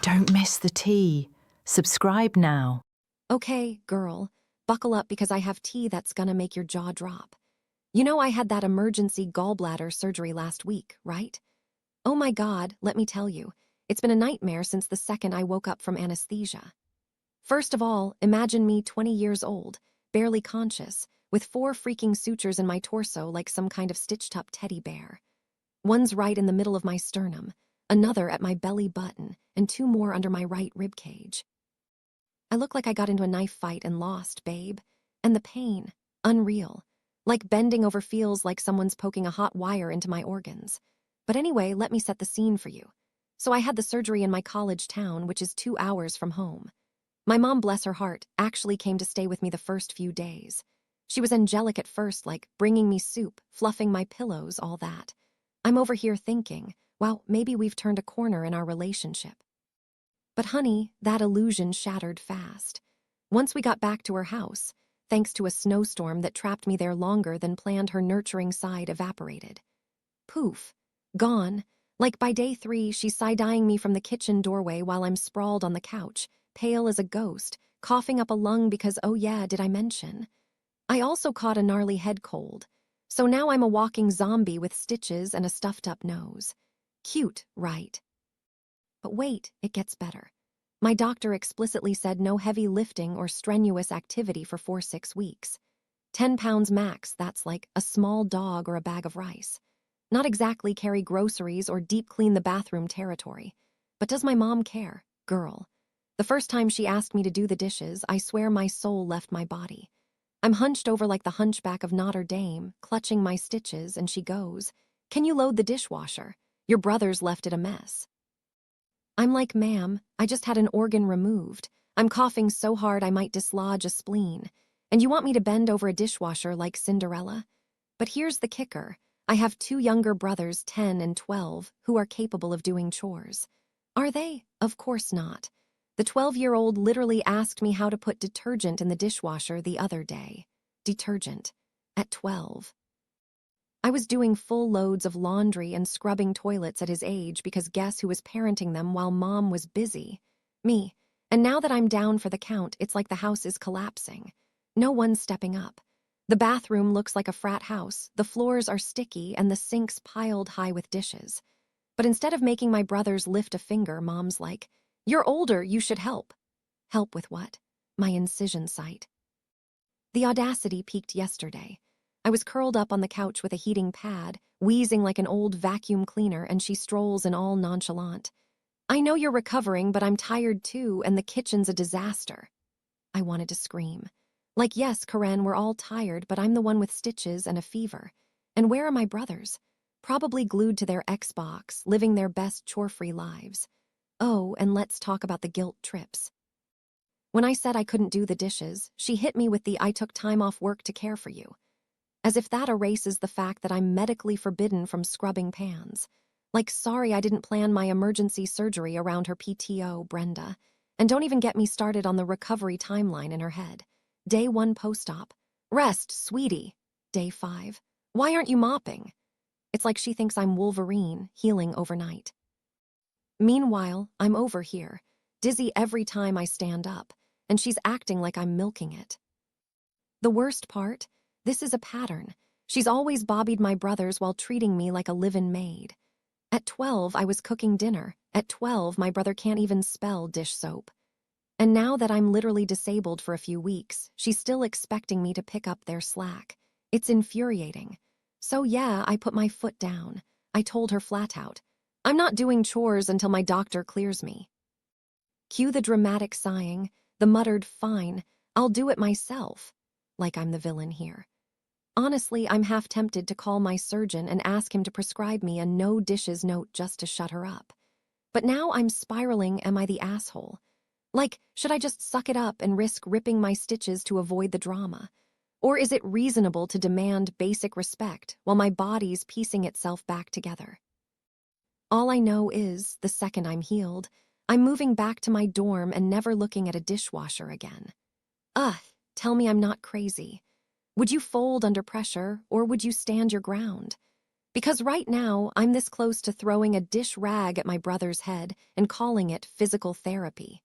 Don't miss the tea. Subscribe now. Okay, girl, buckle up because I have tea that's gonna make your jaw drop. You know I had that emergency gallbladder surgery last week, right? Oh my God, let me tell you, it's been a nightmare since the second I woke up from anesthesia. First of all, imagine me 20 years old, barely conscious, with 4 freaking sutures in my torso like some kind of stitched-up teddy bear. One's right in the middle of my sternum, another at my belly button, and 2 more under my right rib cage. I look like I got into a knife fight and lost, babe. And the pain, unreal. Like bending over feels like someone's poking a hot wire into my organs. But anyway, let me set the scene for you. So I had the surgery in my college town, which is 2 hours from home. My mom, bless her heart, actually came to stay with me the first few days. She was angelic at first, like bringing me soup, fluffing my pillows, all that. I'm over here thinking, wow, maybe we've turned a corner in our relationship. But honey, that illusion shattered fast. Once we got back to her house, thanks to a snowstorm that trapped me there longer than planned, her nurturing side evaporated. Poof. Gone. Like by day 3, she's side-eyeing me from the kitchen doorway while I'm sprawled on the couch, pale as a ghost, coughing up a lung because, oh yeah, did I mention? I also caught a gnarly head cold. So now I'm a walking zombie with stitches and a stuffed-up nose. Cute, right? But wait, it gets better. My doctor explicitly said no heavy lifting or strenuous activity for 4-6 weeks. 10 pounds max, that's like a small dog or a bag of rice. Not exactly carry groceries or deep clean the bathroom territory. But does my mom care? Girl. The first time she asked me to do the dishes, I swear my soul left my body. I'm hunched over like the hunchback of Notre Dame, clutching my stitches, and she goes, "Can you load the dishwasher? Your brother's left it a mess." I'm like, "Ma'am, I just had an organ removed. I'm coughing so hard I might dislodge a spleen. And you want me to bend over a dishwasher like Cinderella?" But here's the kicker. I have 2 younger brothers, 10 and 12, who are capable of doing chores. Are they? Of course not. The 12-year-old literally asked me how to put detergent in the dishwasher the other day. Detergent. At 12. I was doing full loads of laundry and scrubbing toilets at his age because guess who was parenting them while mom was busy? Me. And now that I'm down for the count, it's like the house is collapsing. No one's stepping up. The bathroom looks like a frat house, the floors are sticky, and the sinks piled high with dishes. But instead of making my brothers lift a finger, mom's like, "You're older, you should help." Help with what? My incision site. The audacity peaked yesterday. I was curled up on the couch with a heating pad, wheezing like an old vacuum cleaner, and she strolls in all nonchalant. "I know you're recovering, but I'm tired too, and the kitchen's a disaster." I wanted to scream. Like, yes, Karen, we're all tired, but I'm the one with stitches and a fever. And where are my brothers? Probably glued to their Xbox, living their best chore-free lives. Oh, and let's talk about the guilt trips. When I said I couldn't do the dishes, she hit me with the "I took time off work to care for you." As if that erases the fact that I'm medically forbidden from scrubbing pans. Like, sorry I didn't plan my emergency surgery around her PTO, Brenda. And don't even get me started on the recovery timeline in her head. Day 1 post-op. "Rest, sweetie." Day 5. "Why aren't you mopping?" It's like she thinks I'm Wolverine, healing overnight. Meanwhile, I'm over here, dizzy every time I stand up, and she's acting like I'm milking it. The worst part? This is a pattern. She's always bobbied my brothers while treating me like a live-in maid. At 12, I was cooking dinner. At 12, my brother can't even spell dish soap. And now that I'm literally disabled for a few weeks, she's still expecting me to pick up their slack. It's infuriating. So yeah, I put my foot down. I told her flat out, "I'm not doing chores until my doctor clears me." Cue the dramatic sighing, the muttered, "Fine, I'll do it myself." Like I'm the villain here. Honestly, I'm half tempted to call my surgeon and ask him to prescribe me a no dishes note just to shut her up. But now I'm spiraling, am I the asshole? Like, should I just suck it up and risk ripping my stitches to avoid the drama? Or is it reasonable to demand basic respect while my body's piecing itself back together? All I know is, the second I'm healed, I'm moving back to my dorm and never looking at a dishwasher again. Ugh, tell me I'm not crazy. Would you fold under pressure, or would you stand your ground? Because right now, I'm this close to throwing a dish rag at my brother's head and calling it physical therapy.